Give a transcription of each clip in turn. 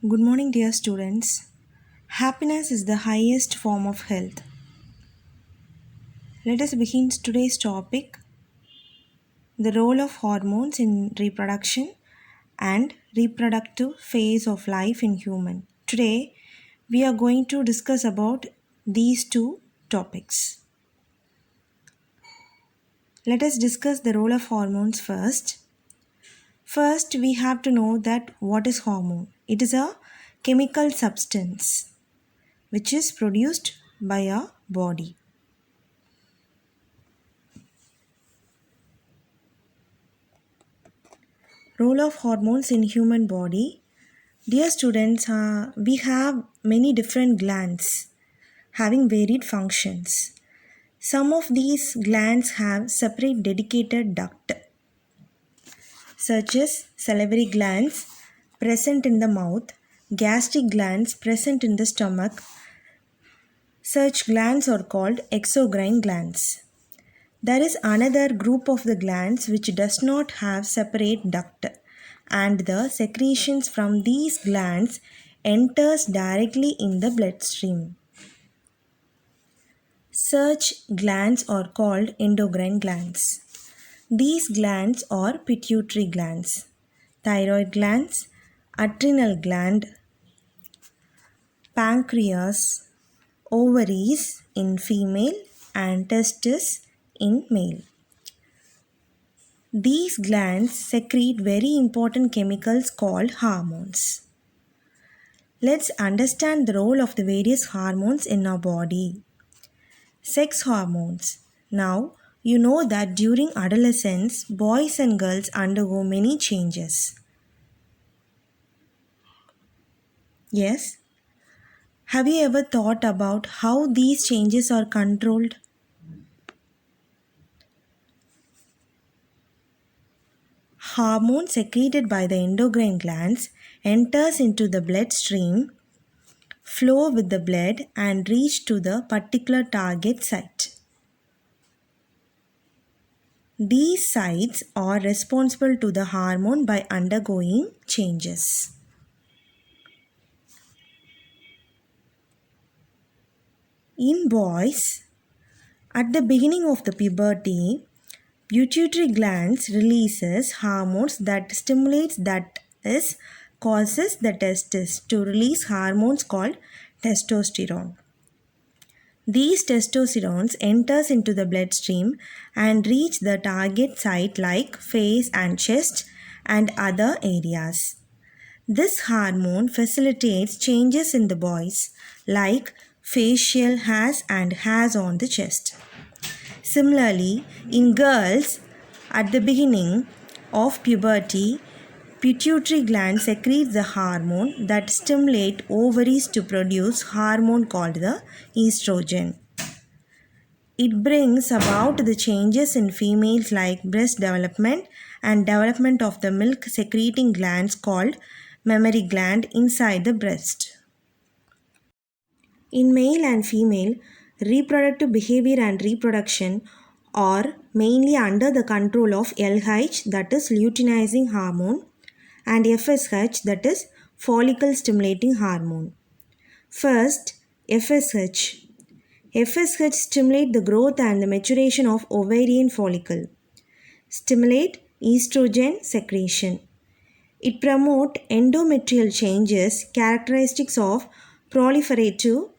Good morning, dear students. Happiness is the highest form of health. Let us begin today's topic, the role of hormones in reproduction and reproductive phase of life in human. Today, we are going to discuss about these two topics. Let us discuss the role of hormones first. First, we have to know that what is hormone? It is a chemical substance which is produced by our body. Role of hormones in human body. Dear students, we have many different glands having varied functions. Some of these glands have separate dedicated duct, such as salivary glands present in the mouth, gastric glands present in the stomach. Such glands are called exocrine glands. There is another group of the glands which does not have separate duct, and the secretions from these glands enters directly in the bloodstream. Such glands are called endocrine glands. These glands are pituitary glands, thyroid glands, adrenal gland, pancreas, ovaries in female and testes in male. These glands secrete very important chemicals called hormones. Let's understand the role of the various hormones in our body. Sex hormones. Now, you know that during adolescence, boys and girls undergo many changes. Yes? Have you ever thought about how these changes are controlled? Hormone secreted by the endocrine glands enters into the bloodstream, flow with the blood and reach to the particular target site. These sites are responsible to the hormone by undergoing changes. In boys, at the beginning of the puberty, pituitary glands releases hormones that stimulates, that is, causes the testes to release hormones called testosterone. These testosterones enters into the bloodstream and reach the target site like face and chest and other areas. This hormone facilitates changes in the boys like facial hairs and hairs on the chest. Similarly, in girls, at the beginning of puberty, pituitary gland secretes the hormone that stimulate ovaries to produce hormone called the estrogen. It brings about the changes in females like breast development and development of the milk secreting glands called mammary gland inside the breast. In male and female, reproductive behavior and reproduction are mainly under the control of LH, that is luteinizing hormone, and FSH, that is follicle stimulating hormone. First, FSH. FSH stimulate the growth and the maturation of ovarian follicle. Stimulate estrogen secretion. It promote endometrial changes characteristics of proliferative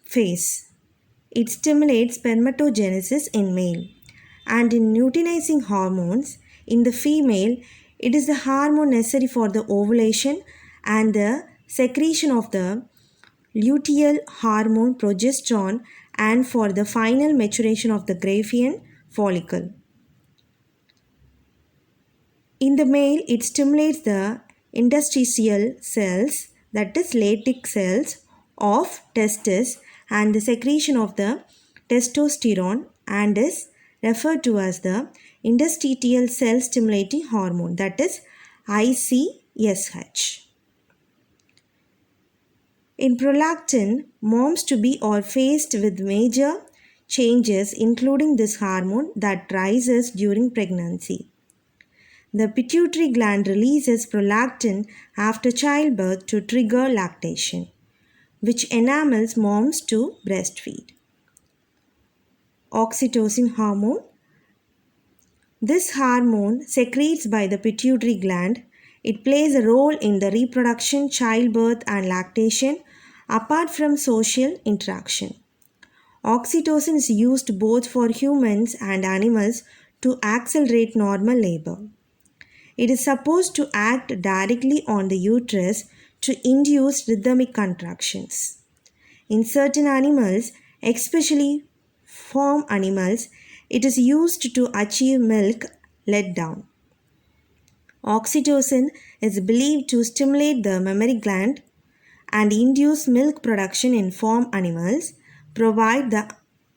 phase. It stimulates spermatogenesis in male. And in luteinizing hormones, in the female, it is the hormone necessary for the ovulation and the secretion of the luteal hormone progesterone and for the final maturation of the Graafian follicle. In the male, it stimulates the interstitial cells, that is latex cells of testes and the secretion of the testosterone and is referred to as the interstitial cell stimulating hormone, that is ICSH. In prolactin, moms to be are faced with major changes including this hormone that rises during pregnancy. The pituitary gland releases prolactin after childbirth to trigger lactation, which enables moms to breastfeed. Oxytocin hormone. This hormone secretes by the pituitary gland. It plays a role in the reproduction, childbirth, and lactation apart from social interaction. Oxytocin is used both for humans and animals to accelerate normal labor. It is supposed to act directly on the uterus to induce rhythmic contractions. In certain animals, especially farm animals, it is used to achieve milk letdown. Oxytocin is believed to stimulate the mammary gland and induce milk production in farm animals, provide the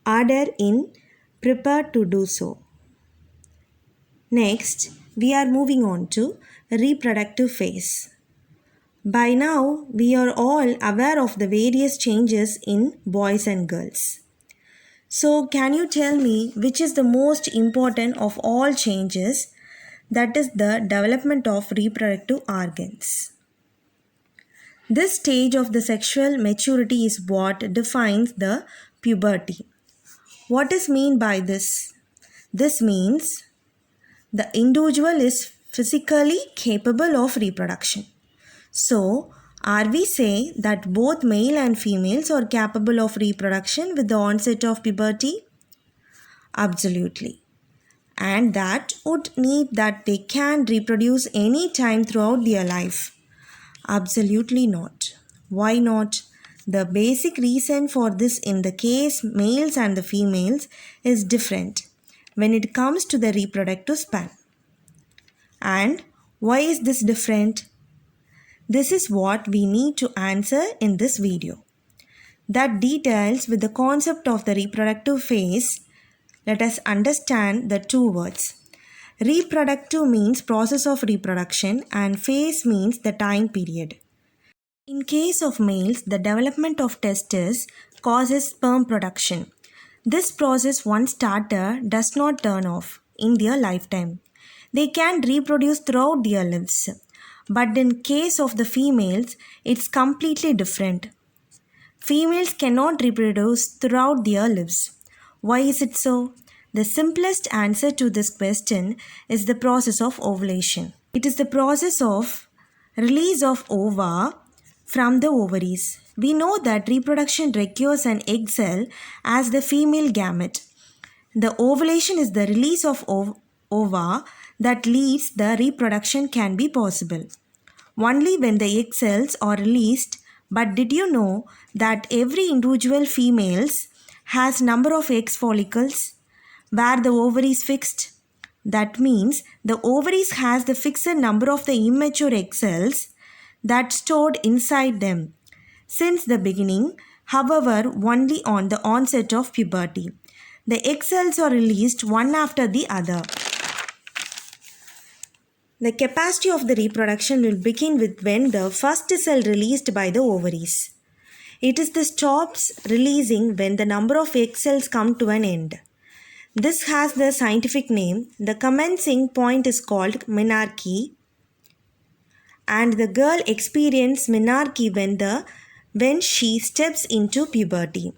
udder in prepared to do so. Next, we are moving on to reproductive phase. By now, we are all aware of the various changes in boys and girls. So, can you tell me which is the most important of all changes? That is the development of reproductive organs. This stage of the sexual maturity is what defines the puberty. What is meant by this? This means the individual is physically capable of reproduction. So, are we say that both male and females are capable of reproduction with the onset of puberty? Absolutely. And that would mean that they can reproduce any time throughout their life. Absolutely not. Why not? The basic reason for this in the case males and the females is different when it comes to the reproductive span. And why is this different? This is what we need to answer in this video. That details with the concept of the reproductive phase. Let us understand the two words. Reproductive means process of reproduction and phase means the time period. In case of males, the development of testes causes sperm production. This process once started does not turn off in their lifetime. They can reproduce throughout their lives. But in case of the females, it's completely different. Females cannot reproduce throughout their lives. Why is it so? The simplest answer to this question is the process of ovulation. It is the process of release of ova from the ovaries. We know that reproduction requires an egg cell as the female gamete. The ovulation is the release of ova that leads the reproduction can be possible. Only when the egg cells are released. But did you know that every individual females has number of egg follicles where the ovary is fixed? That means the ovaries has the fixed number of the immature egg cells that stored inside them since the beginning, however, only on the onset of puberty. The egg cells are released one after the other. The capacity of the reproduction will begin with when the first cell released by the ovaries. It is the stops releasing when the number of egg cells come to an end. This has the scientific name. The commencing point is called menarche, and the girl experiences menarche when she steps into puberty.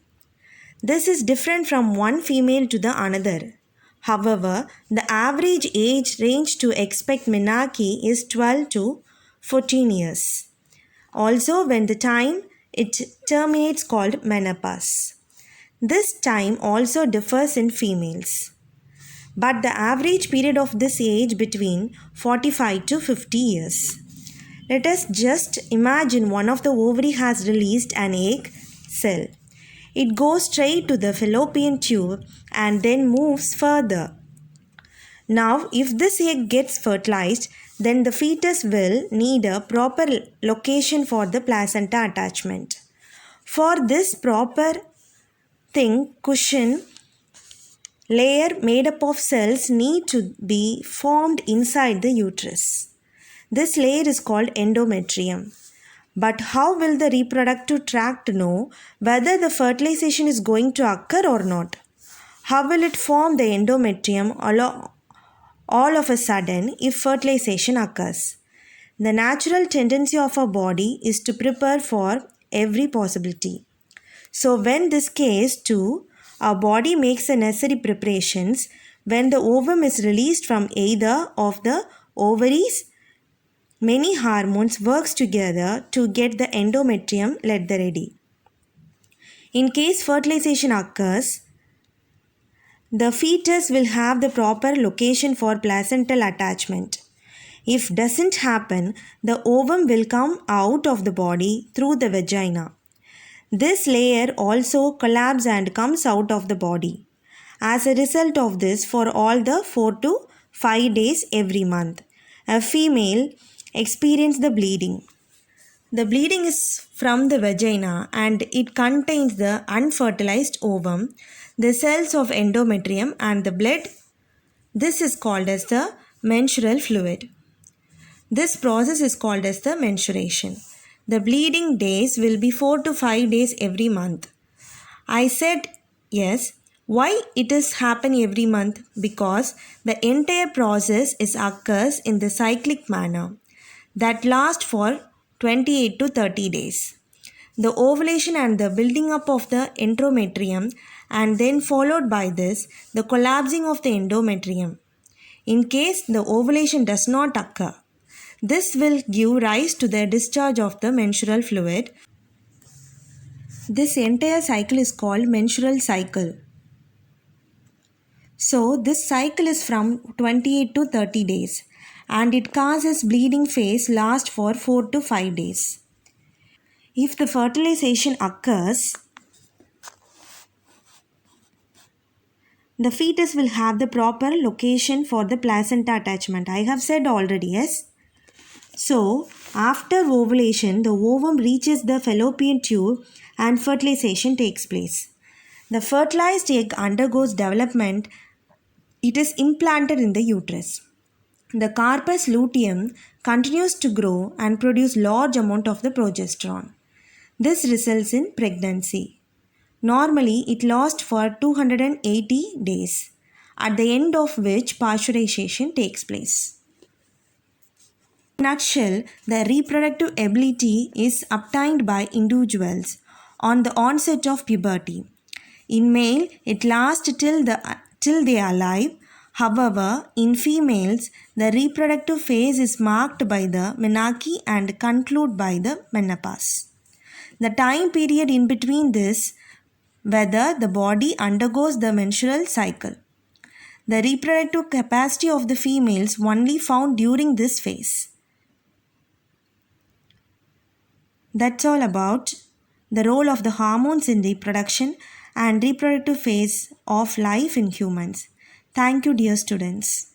This is different from one female to the another. However, the average age range to expect menarche is 12 to 14 years. Also, when the time it terminates called menopause. This time also differs in females. But the average period of this age between 45 to 50 years. Let us just imagine one of the ovary has released an egg cell. It goes straight to the fallopian tube and then moves further. Now, if this egg gets fertilized, then the fetus will need a proper location for the placenta attachment. For this proper thing, cushion layer made up of cells need to be formed inside the uterus. This layer is called endometrium. But how will the reproductive tract know whether the fertilization is going to occur or not? How will it form the endometrium all of a sudden if fertilization occurs. The natural tendency of our body is to prepare for every possibility. So, when this case too, our body makes the necessary preparations when the ovum is released from either of the ovaries. Many hormones works together to get the endometrium let the ready. In case fertilization occurs, the fetus will have the proper location for placental attachment. If doesn't happen, the ovum will come out of the body through the vagina. This layer also collapses and comes out of the body. As a result of this, for all the 4 to 5 days every month, a female experiences the bleeding. The bleeding is from the vagina and it contains the unfertilized ovum, the cells of endometrium and the blood. This is called as the menstrual fluid. This process is called as the menstruation. The bleeding days will be 4 to 5 days every month. I said yes. Why it is happening every month? Because the entire process is occurs in the cyclic manner that lasts for 28 to 30 days. The ovulation and the building up of the endometrium and then followed by this the collapsing of the endometrium. In case the ovulation does not occur, this will give rise to the discharge of the menstrual fluid. This entire cycle is called menstrual cycle. So this cycle is from 28 to 30 days and it causes bleeding phase last for 4 to 5 days. If the fertilization occurs, the fetus will have the proper location for the placenta attachment. I have said already, yes. So, after ovulation, the ovum reaches the fallopian tube and fertilization takes place. The fertilized egg undergoes development. It is implanted in the uterus. The corpus luteum continues to grow and produce large amount of the progesterone. This results in pregnancy. Normally, it lasts for 280 days, at the end of which pasteurization takes place. In a nutshell, the reproductive ability is obtained by individuals on the onset of puberty. In male, it lasts till they are alive. However, in females, the reproductive phase is marked by the menarche and concluded by the menopause. The time period in between this, whether the body undergoes the menstrual cycle. The reproductive capacity of the females only found during this phase. That's all about the role of the hormones in reproduction and reproductive phase of life in humans. Thank you, dear students.